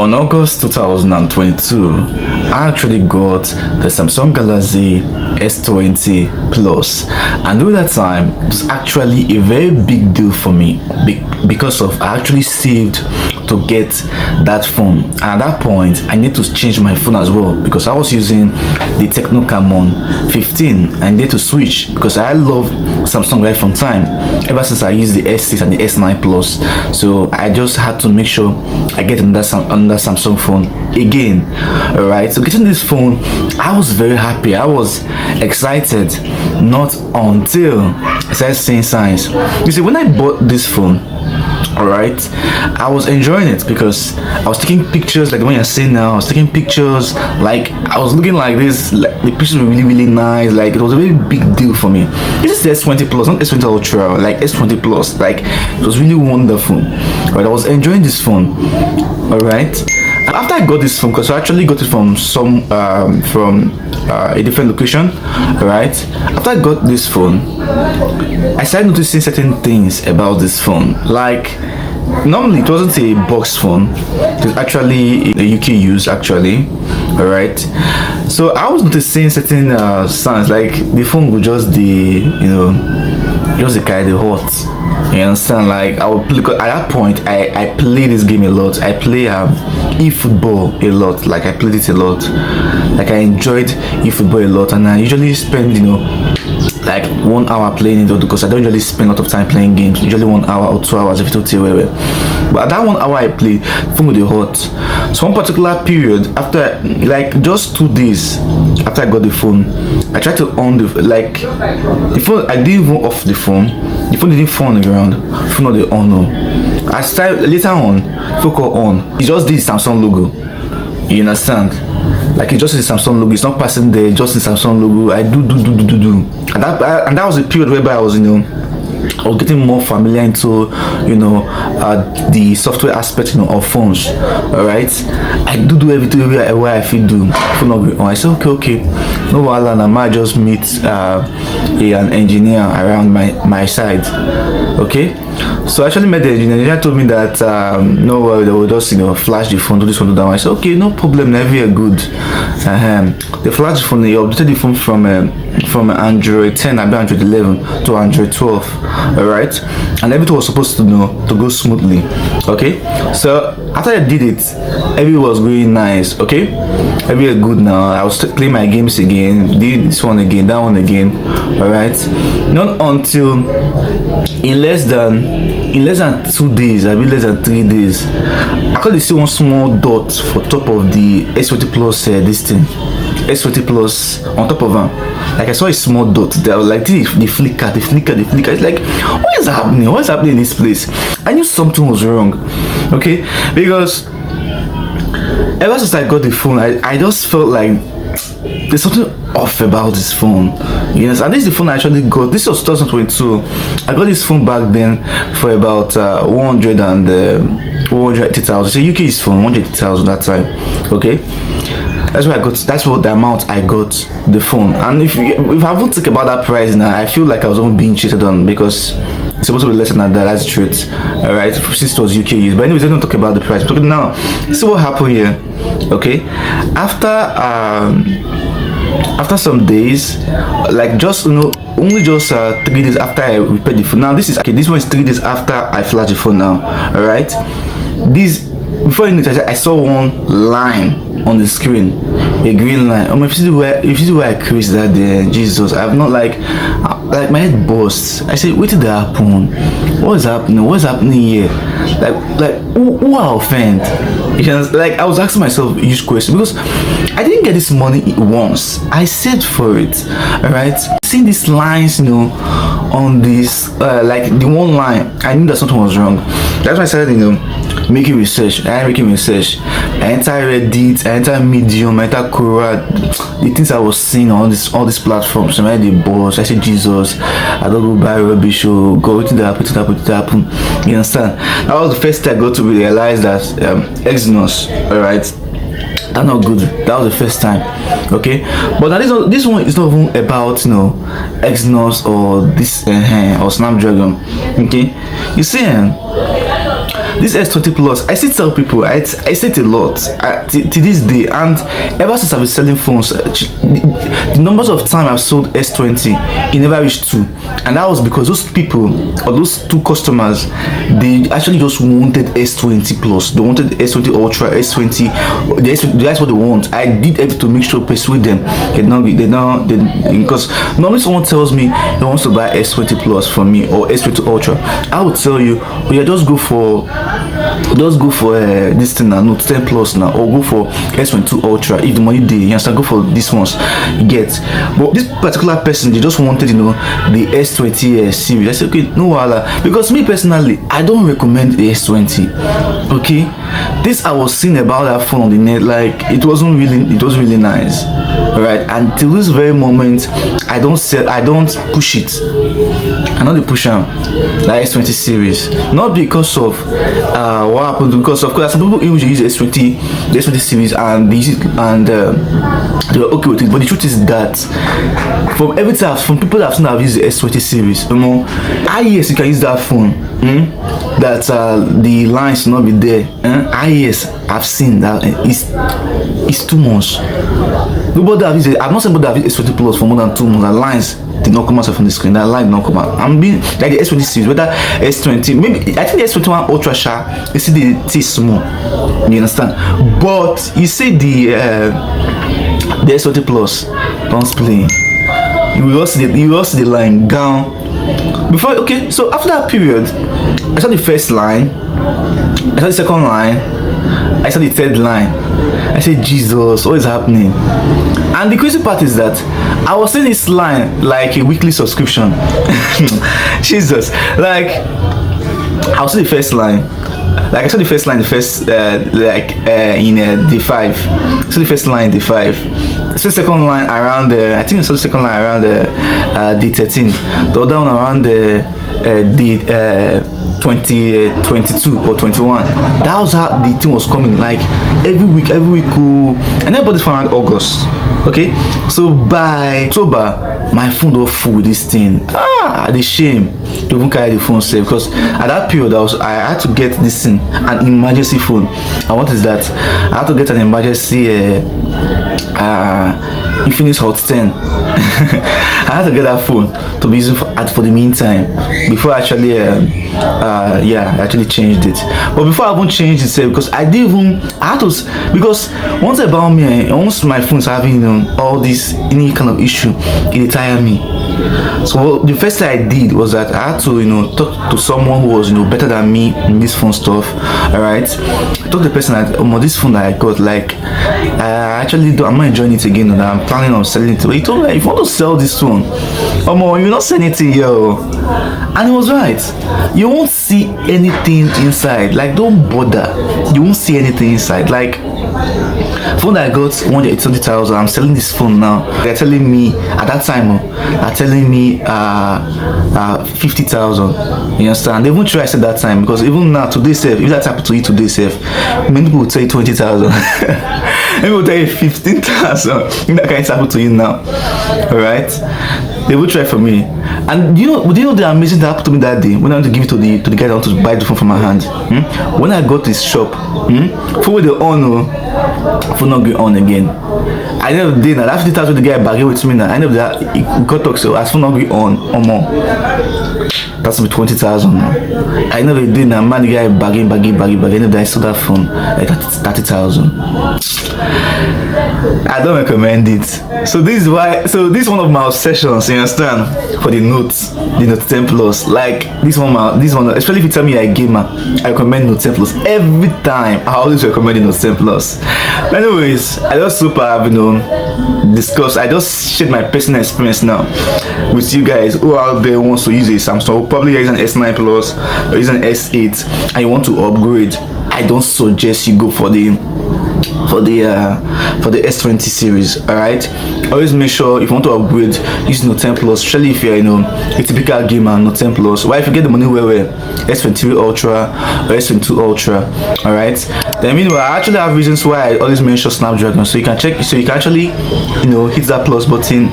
On August 2022, I actually got the Samsung Galaxy S20 Plus, and during that time it was actually a very big deal for me because of I actually saved to get that phone, and at that point I need to change my phone as well because I was using the Tecno Camon 15. I need to switch because I love Samsung right from time ever since I used the S6 and the S9 Plus, so I just had to make sure I get another Samsung phone again. All right, so getting this phone, I was very happy, I was excited, not until I started seeing signs. You see, when I bought this phone, all right, I was enjoying it because I was taking pictures like the one you're seeing now. I was taking pictures, like I was looking like this, like the pictures were really nice, like it was a very big deal for me. This is the S20 Plus, not S20 Ultra, like S20 Plus. Like it was really wonderful, right? I was enjoying this phone. All right, after I got this phone, because I actually got it from a different location, right? After I got this phone, I started noticing certain things about this phone. Like normally it wasn't a box phone, it was actually a UK use actually. All right, so I was noticing certain signs, like the phone would just just the kind of hot. You understand? Like I would play, at that point I play this game a lot. I play eFootball a lot. Like I played it a lot. Like I enjoyed eFootball a lot, and I usually spend like 1 hour playing it because I don't usually spend a lot of time playing games. Usually 1 hour or 2 hours if it's well. But at that 1 hour I played, phone with the hot. So one particular period after, like just 2 days after I got the phone, I tried to on the phone. I didn't even off the phone. The phone didn't fall on the ground. The phone not the on. No. I started later on. Phone call on. It just did Samsung logo. You understand? Like it's just the Samsung logo. It's not passing there. Just the Samsung logo. I do. And that was a period whereby I was I was getting more familiar into the software aspect of phones. All right, I do everything where I feel do. Phone not be on. I said okay, no wahala. I might just meet an engineer around my side. Okay, so I actually met the engineer. The engineer told me that no worry, they will just flash the phone, do this one, do that one. I said okay, no problem, never good. The flash phone, they updated the phone from Android 10 and Android 11 to Android 12. All right, and everything was supposed to go smoothly. Okay, so after I did it, everything was going nice. Okay, everything good now. I was playing my games again, did this one again, that one again. All right, not until in less than 2 days, I mean less than 3 days, I could see one small dot for top of the S20 Plus this thing. S20 Plus on top of them. Like I saw a small dot there. I was like, the flicker. It's like, what is happening? What is happening in this place? I knew something was wrong. Okay, because ever since I got the phone, I just felt like there's something off about this phone. Yes, and this is the phone I actually got. This was 2022. I got this phone back then for about 180,000. So UK's phone 180,000 that time. Okay, that's what I got. That's what the amount I got the phone. And if I won't think about that price now, I feel like I was only being cheated on because it's supposed to be less than that. That's the truth. All right, since it was UK use. But anyways, I don't talk about the price. But now, see what happened here. Okay, after some days, like just only just 3 days after I repaired the phone. Now this one is 3 days after I flashed the phone now. All right, before you know it, I saw one line on the screen, a green line. If you see where I creased that day, Jesus, I've not like my head burst. I said, what did that happen? What's happening here? Like who I offend? Like I was asking myself a huge question because I didn't get this money once. I saved for it. All right, seeing these lines on this like the one line, I knew that something was wrong. That's why I started making research. I enter Reddit, I enter Medium, I enter Quora. The things I was seeing on all these platforms, I made the boss. I said, Jesus, I don't go buy rubbish or go to that, put it happen. You understand? That was the first time I got to realize that Exynos, alright, that's not good. That was the first time. Okay, but now this one is not even about Exynos or this or Snapdragon. Okay, you see, this S20 Plus, I still tell people, I say it a lot to this day, and ever since I've been selling phones, the numbers of time I've sold S20, it never reached 2, and that was because those people or those 2 customers, they actually just wanted S20 Plus, they wanted S20 Ultra, S20, that's what they want. I did everything to make sure persuade them. Because normally someone tells me he wants to buy S20 Plus from me or S20 Ultra, I would tell you, oh yeah, just go for this thing now, Note 10 Plus now, or go for S22 Ultra if the money there. You understand? Go for these ones you get. But this particular person, they just wanted, the S20 series. I said, okay, no wala, because me personally, I don't recommend the S20. Okay, this I was seeing about that phone on the net, like it was really nice. Alright, until this very moment, I don't push it. I know they push them, the S20 series, not because of what happened, because of course some people usually use the S20 series and they use it and they're okay with it. But the truth is that from people that have used the S20 series, yes, you can use that phone. That the lines will not be there. Yes, I've seen that. It's 2 months. Nobody have used it. I've not seen anybody have used S20 Plus for more than 2 months. The lines did not come out from the screen. That line did not come out. I'm being like the S20 series, whether S20, maybe I think the S21 Ultra you see the small. You understand? But you see the S20 Plus, don't play. You will see the line down. Before, okay, so after that period, I saw the first line, I saw the second line, I saw the third line. I said, Jesus, what is happening? And the crazy part is that I was seeing this line like a weekly subscription. Jesus, like I was seeing the first line. Like I saw the first line, in D5. So the first line in D5. So the second line around I think I saw the second line around D13. The other one around D22 or 21. That was how the thing was coming. Like every week, and I bought this for around August. Okay, so by October, my phone was full with this thing. The shame to even carry the phone safe, because at that period I had to get this thing, an emergency phone. And what is that? I had to get an emergency Infinix Hot 10. I had to get that phone to be using for the meantime before I actually I actually changed it. But before I even changed it, because I had to, because once about me, once my phone's having all this any kind of issue, it tired me. So the first thing I did was that I had to talk to someone who was better than me in this phone stuff. All right, talk to the person that this phone that I got, like I'm not enjoying it again, and I'm planning on selling it. But he told me, if you want to sell this phone, you're not selling anything, yo. And he was right. You won't see anything inside. Like, don't bother. You won't see anything inside. Like, phone that I got 180,000. I'm selling this phone now. They're telling me at that time, they're telling me 50,000. You understand? They won't try at that time, because even now today, if that happened to you today, many people will tell you 20,000. Maybe will tell you 15,000. That can't happen to you now. Alright? They will try for me. And do you know the amazing that happened to me that day when I went to give it to the guy that wanted to buy the phone from my hand? When I got this shop, phone the on, phone not going on again. I never did that. After 50,000 the guy bargained with me now. I never that he got talk, so as phone not going on or more. That's be 20,000 now. I never did that. Man, the guy bargain. I never I sold that phone at 30,000. I don't recommend it. So this is why. So this is one of my obsessions. You understand? For the Note 10 Plus. Like this one, especially if you tell me you're a gamer, I recommend Note 10 Plus every time. I always recommend the Note 10 Plus. Anyways, I just super discuss. I just shared my personal experience now with you guys who out there wants to use a Samsung, probably use an S9 Plus or use an S8, and you want to upgrade. I don't suggest you go for the for the S20 series. All right, always make sure if you want to upgrade using Note 10 Plus, especially if you're a typical gamer, Note 10 Plus. Why, if you get the money where S20 Ultra or S22 Ultra, all right. Then meanwhile, I actually have reasons why I always mention Snapdragon, so you can check, so you can actually hit that plus button,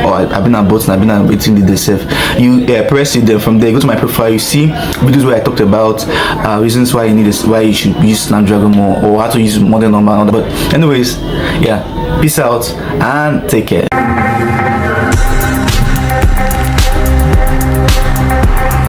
or I've been at button, I've been at waiting the self. You press it, then from there go to my profile. You see videos where I talked about reasons why you need this, why you should use Snapdragon more, or how to use more than normal. But anyways, yeah, peace out and take care.